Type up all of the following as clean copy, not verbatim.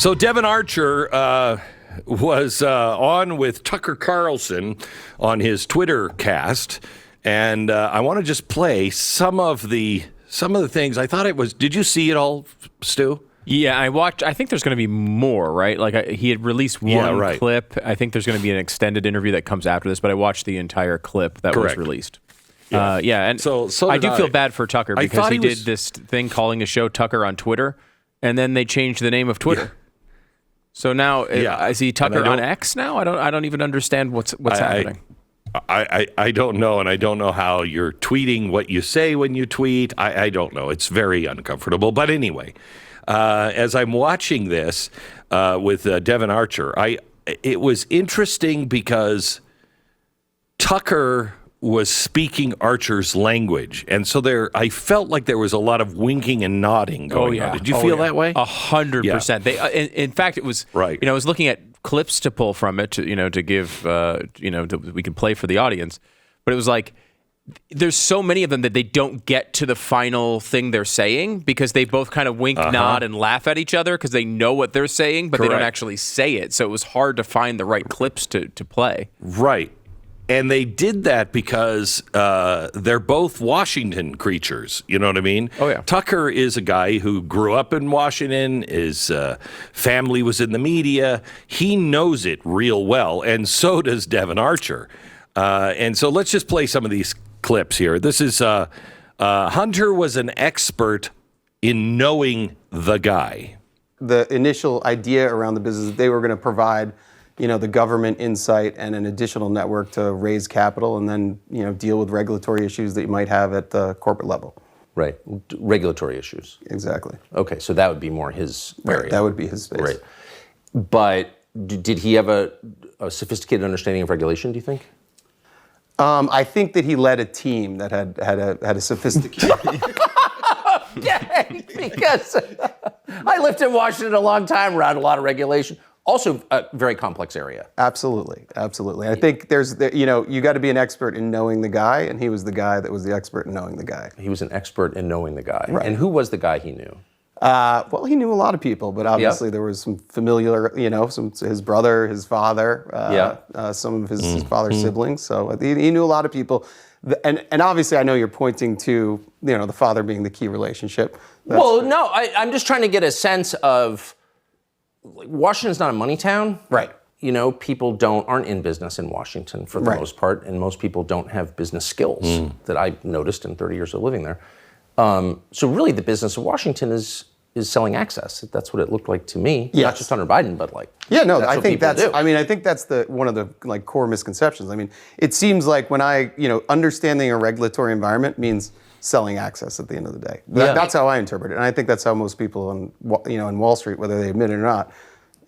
So Devon Archer was on with Tucker Carlson on his Twitter cast, and I want to just play some of the things. I thought it was. Did you see it all, Stu? Yeah, I watched. I think there's going to be more, right? Like he had released one clip. I think there's going to be an extended interview that comes after this, but I watched the entire clip that was released. Yeah, and so I do feel bad for Tucker because he did this thing calling his show Tucker on Twitter, and then they changed the name of Twitter. Yeah. So now is he Tucker on X now? I don't even understand what's happening. I don't know, and I don't know how you're tweeting what you say when you tweet. I don't know. It's very uncomfortable. But anyway, as I'm watching this with Devon Archer, it was interesting because Tucker was speaking Archer's language, and so I felt like there was a lot of winking and nodding going on. Did you feel that way? 100%. They, in fact, it was right. I was looking at clips to pull from it, to give, we can play for the audience, but it was like there's so many of them that they don't get to the final thing they're saying because they both kind of wink, nod, and laugh at each other because they know what they're saying, but they don't actually say it. So it was hard to find the right clips to play. Right. And they did that because they're both Washington creatures. You know what I mean? Oh, yeah. Tucker is a guy who grew up in Washington. His family was in the media. He knows it real well, and so does Devon Archer. And so let's just play some of these clips here. This is Hunter was an expert in knowing the guy. The initial idea around the business that they were going to provide the government insight and an additional network to raise capital and then, deal with regulatory issues that you might have at the corporate level. Right. Regulatory issues. Exactly. Okay, so that would be more his area. Right, that would be his space. Right. But did he have a sophisticated understanding of regulation, do you think? I think that he led a team that had a sophisticated... Okay, because I lived in Washington a long time, around a lot of regulation. Also, a very complex area. Absolutely. I think you got to be an expert in knowing the guy, and he was the guy that was the expert in knowing the guy. He was an expert in knowing the guy. Right. And who was the guy he knew? Well, he knew a lot of people, but obviously there was some familiar, his brother, his father, some of his father's siblings. So he knew a lot of people. And obviously I know you're pointing to, the father being the key relationship. I'm just trying to get a sense of, Washington's not a money town. Right. People aren't in business in Washington for the most part, and most people don't have business skills that I've noticed in 30 years of living there. So really the business of Washington is selling access. That's what it looked like to me. Yes. Not just Hunter Biden, but I think that's one of the core misconceptions. I mean, it seems like when understanding a regulatory environment means selling access at the end of the day. That's how I interpret it. And I think that's how most people in Wall Street, whether they admit it or not,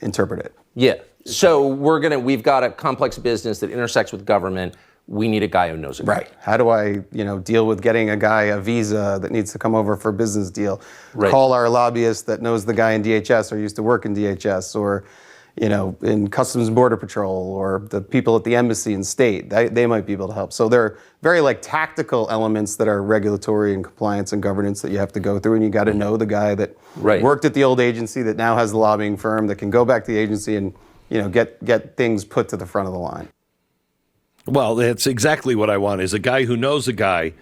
interpret it. Yeah. So we've got a complex business that intersects with government. We need a guy who knows it. Right. How do I, deal with getting a guy a visa that needs to come over for a business deal? Right. Call our lobbyist that knows the guy in DHS or used to work in DHS or, in Customs and Border Patrol or the people at the embassy and state. They might be able to help. So there are very tactical elements that are regulatory and compliance and governance that you have to go through, and you got to know the guy that worked at the old agency that now has the lobbying firm that can go back to the agency and, get things put to the front of the line. Well, that's exactly what I want, is a guy who knows a guy.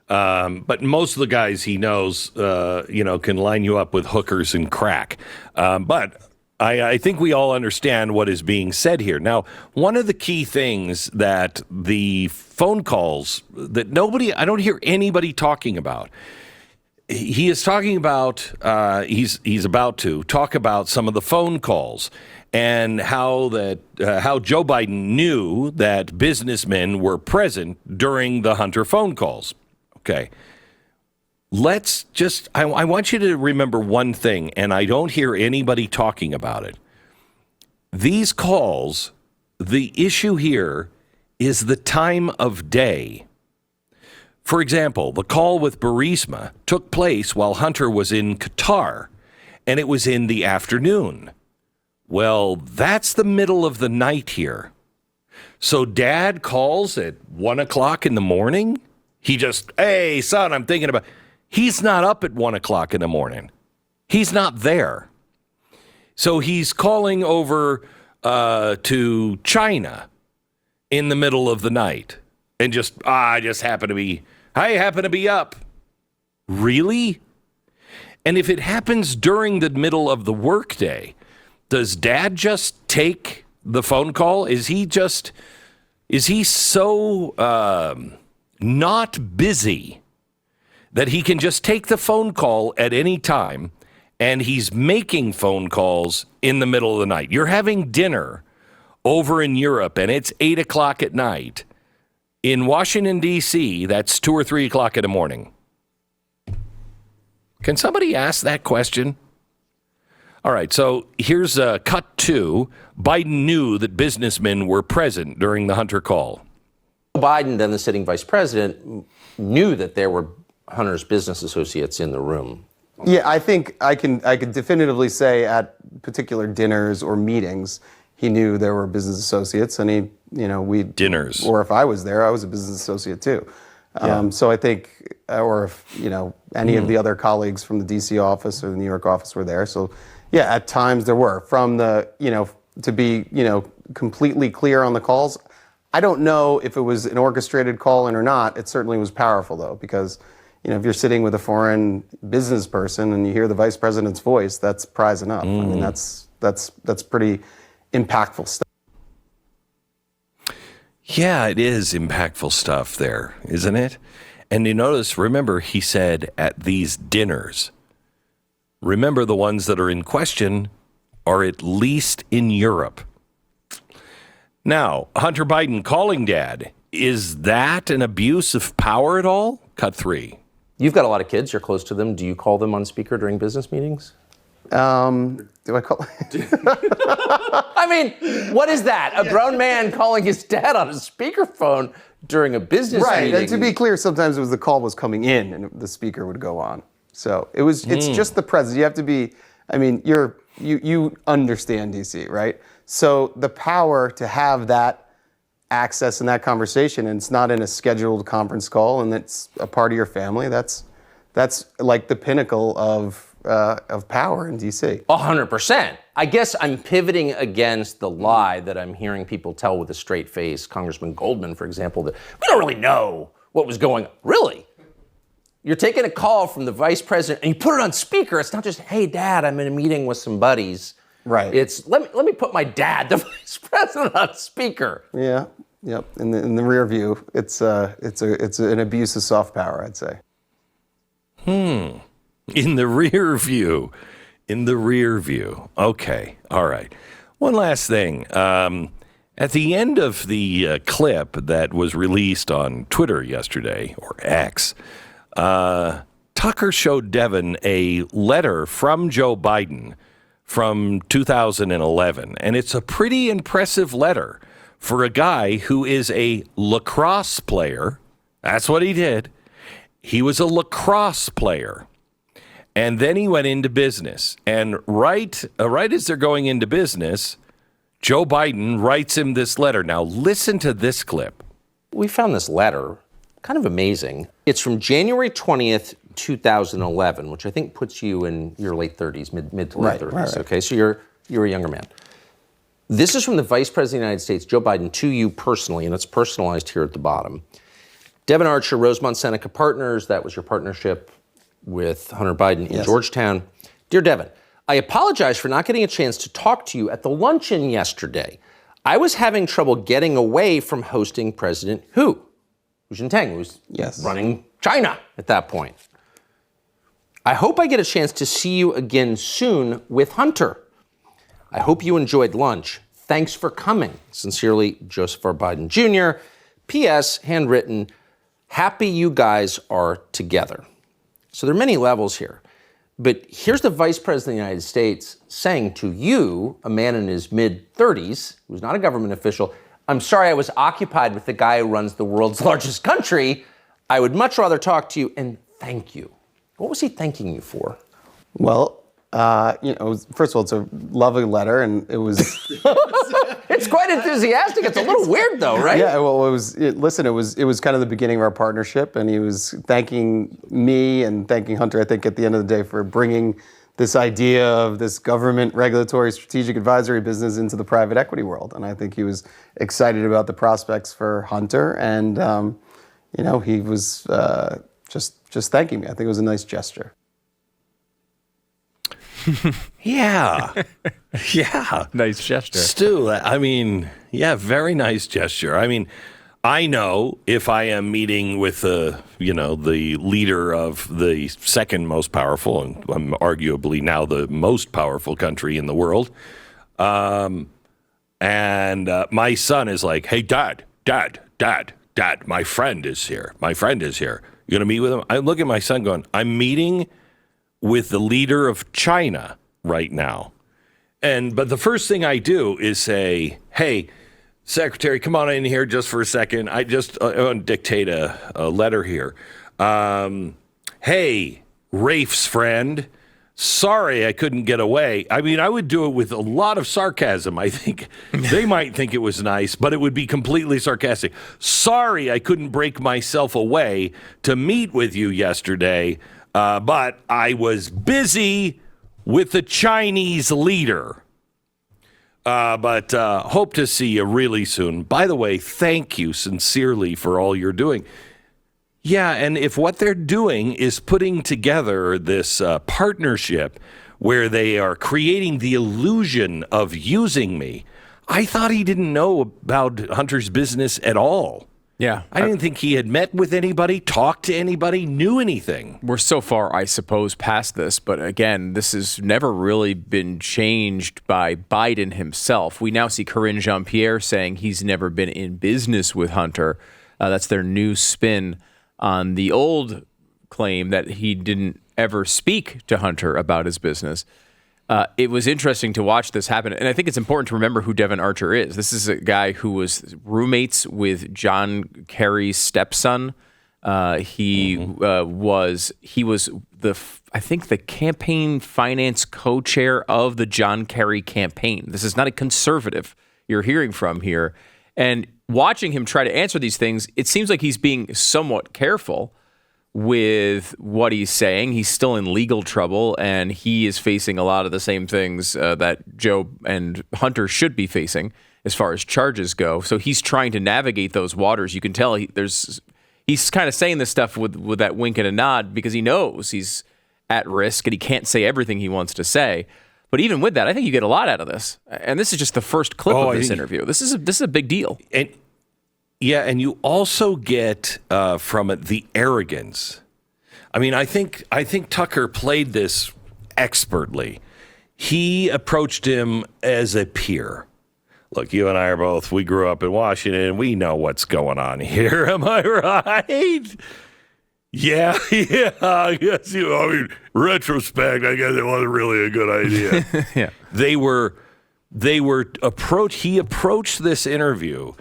But most of the guys he knows, can line you up with hookers and crack. But I think we all understand what is being said here. Now, one of the key things that the phone calls that I don't hear anybody talking about, he is talking about, he's about to talk about some of the phone calls and how Joe Biden knew that businessmen were present during the Hunter phone calls. Okay. I want you to remember one thing, and I don't hear anybody talking about it. These calls, the issue here is the time of day. For example, the call with Burisma took place while Hunter was in Qatar, and it was in the afternoon. Well, that's the middle of the night here. So Dad calls at 1 o'clock in the morning? Hey, son, I'm thinking about... He's not up at 1 o'clock in the morning. He's not there. So he's calling over to China in the middle of the night and I happen to be up. Really? And if it happens during the middle of the workday, does Dad just take the phone call? Is he so not busy that he can just take the phone call at any time, and he's making phone calls in the middle of the night? You're having dinner over in Europe, and it's 8 o'clock at night. In Washington, D.C., that's 2 or 3 o'clock in the morning. Can somebody ask that question? All right, so here's cut 2. Biden knew that businessmen were present during the Hunter call. Biden, then the sitting vice president, knew that there were Hunter's business associates in the room. Yeah, I think I can definitively say at particular dinners or meetings, he knew there were business associates, and dinners. Or if I was there, I was a business associate too. So I think, or if any of the other colleagues from the D.C. office or the New York office were there. So yeah, at times there were. From the to be completely clear on the calls, I don't know if it was an orchestrated call in or not. It certainly was powerful though, because if you're sitting with a foreign business person and you hear the vice president's voice, that's prize enough. I mean, that's pretty impactful stuff. Yeah, it is impactful stuff there, isn't it? And you notice, remember, he said at these dinners, remember the ones that are in question are at least in Europe. Now, Hunter Biden calling Dad, is that an abuse of power at all? Cut 3. You've got a lot of kids. You're close to them. Do you call them on speaker during business meetings? Do I call? I mean, what is that? A grown man calling his dad on a speakerphone during a business meeting? Right. And to be clear, sometimes it was the call was coming in and the speaker would go on. So it was. It's just the president. You have to be. I mean, you understand DC, right? So the power to have that access and that conversation, and it's not in a scheduled conference call, and it's a part of your family. That's like the pinnacle of power in D.C. 100%. I guess I'm pivoting against the lie that I'm hearing people tell with a straight face. Congressman Goldman, for example, that we don't really know what was going on. Really? You're taking a call from the vice president and you put it on speaker. It's not just, hey, Dad, I'm in a meeting with some buddies. Right. It's let me put my dad, the vice president, on speaker. Yeah. Yep. In the rear view, it's an abuse of soft power, I'd say. In the rear view. In the rear view. Okay. All right. One last thing. At the end of the clip that was released on Twitter yesterday, or X, Tucker showed Devon a letter from Joe Biden from 2011. And it's a pretty impressive letter for a guy who is a lacrosse player. That's what he did. He was a lacrosse player. And then he went into business. And right as they're going into business, Joe Biden writes him this letter. Now, listen to this clip. We found this letter kind of amazing. It's from January 20th, 2011, which I think puts you in your late 30s, mid to late 30s. Right. Okay, so you're a younger man. This is from the Vice President of the United States, Joe Biden, to you personally, and it's personalized here at the bottom. Devon Archer, Rosemont Seneca Partners, that was your partnership with Hunter Biden in Georgetown. Dear Devon, I apologize for not getting a chance to talk to you at the luncheon yesterday. I was having trouble getting away from hosting President Hu Jintao, who was running China at that point. I hope I get a chance to see you again soon with Hunter. I hope you enjoyed lunch. Thanks for coming. Sincerely, Joseph R. Biden Jr. P.S. Handwritten, happy you guys are together. So there are many levels here. But here's the Vice President of the United States saying to you, a man in his mid-30s, who's not a government official, I'm sorry I was occupied with the guy who runs the world's largest country. I would much rather talk to you, and thank you. What was he thanking you for? Well, first of all, it's a lovely letter, and it was... It's quite enthusiastic. It's a little weird, though, right? Yeah, well, it was kind of the beginning of our partnership, and he was thanking me and thanking Hunter, I think, at the end of the day, for bringing this idea of this government regulatory strategic advisory business into the private equity world. And I think he was excited about the prospects for Hunter. And, he was just thanking me. I think it was a nice gesture. Yeah. Yeah. Nice gesture. Stu, very nice gesture. I know if I am meeting with the leader of the second most powerful and arguably now the most powerful country in the world, and my son is like, "Hey, Dad, my friend is here. You gonna meet with him?" I look at my son going, "I'm meeting with the leader of China right now," but the first thing I do is say, "Hey, Secretary, come on in here just for a second. I want to dictate a letter here. Hey, Rafe's friend, sorry I couldn't get away." I would do it with a lot of sarcasm. I think they might think it was nice, but it would be completely sarcastic. "Sorry I couldn't break myself away to meet with you yesterday, but I was busy with the Chinese leader. But hope to see you really soon. By the way, thank you sincerely for all you're doing." Yeah, and if what they're doing is putting together this partnership where they are creating the illusion of using me, I thought he didn't know about Hunter's business at all. Yeah. I didn't think he had met with anybody, talked to anybody, knew anything. We're so far, I suppose, past this, but again, this has never really been changed by Biden himself. We now see Karine Jean-Pierre saying he's never been in business with Hunter. That's their new spin on the old claim that he didn't ever speak to Hunter about his business. It was interesting to watch this happen. And I think it's important to remember who Devon Archer is. This is a guy who was roommates with John Kerry's stepson. He was the campaign finance co-chair of the John Kerry campaign. This is not a conservative you're hearing from here. And watching him try to answer these things, it seems like he's being somewhat careful with what he's saying. He's still in legal trouble, and he is facing a lot of the same things that Joe and Hunter should be facing as far as charges go. So he's trying to navigate those waters. You can tell he's kind of saying this stuff with that wink and a nod because he knows he's at risk and he can't say everything he wants to say. But even with that, I think you get a lot out of this. And this is just the first clip of this interview. This is a big deal. And you also get from it the arrogance. I think Tucker played this expertly. He approached him as a peer. Look, you and I we grew up in Washington. We know what's going on here. Am I right? Yeah. Yes, retrospect, I guess it wasn't really a good idea. Yeah. He approached this interview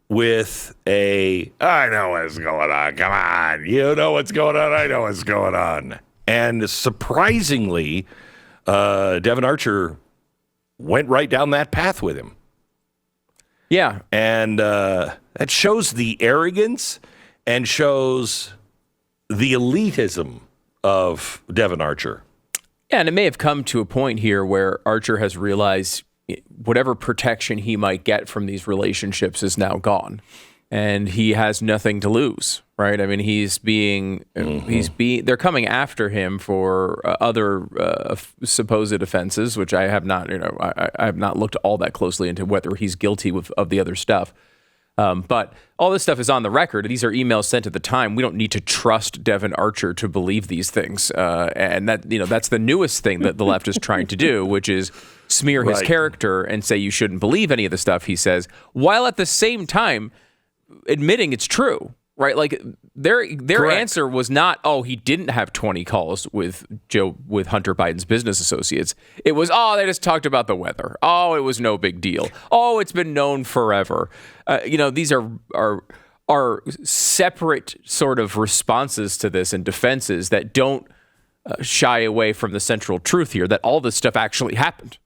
with I know what's going on. Come on. You know what's going on. I know what's going on. And surprisingly, Devon Archer went right down that path with him. Yeah. And that shows the arrogance and shows the elitism of Devon Archer. Yeah, and it may have come to a point here where Archer has realized whatever protection he might get from these relationships is now gone, and he has nothing to lose, right? They're coming after him for other supposed offenses, which I have not, I have not looked all that closely into whether he's guilty of the other stuff. But all this stuff is on the record. These are emails sent at the time. We don't need to trust Devon Archer to believe these things. And that's the newest thing that the left is trying to do, which is smear his character and say you shouldn't believe any of the stuff he says, while at the same time admitting it's true, right? Like their answer was not, he didn't have 20 calls with Hunter Biden's business associates. It was, they just talked about the weather. It was no big deal. It's been known forever. These are separate sort of responses to this and defenses that don't shy away from the central truth here, that all this stuff actually happened.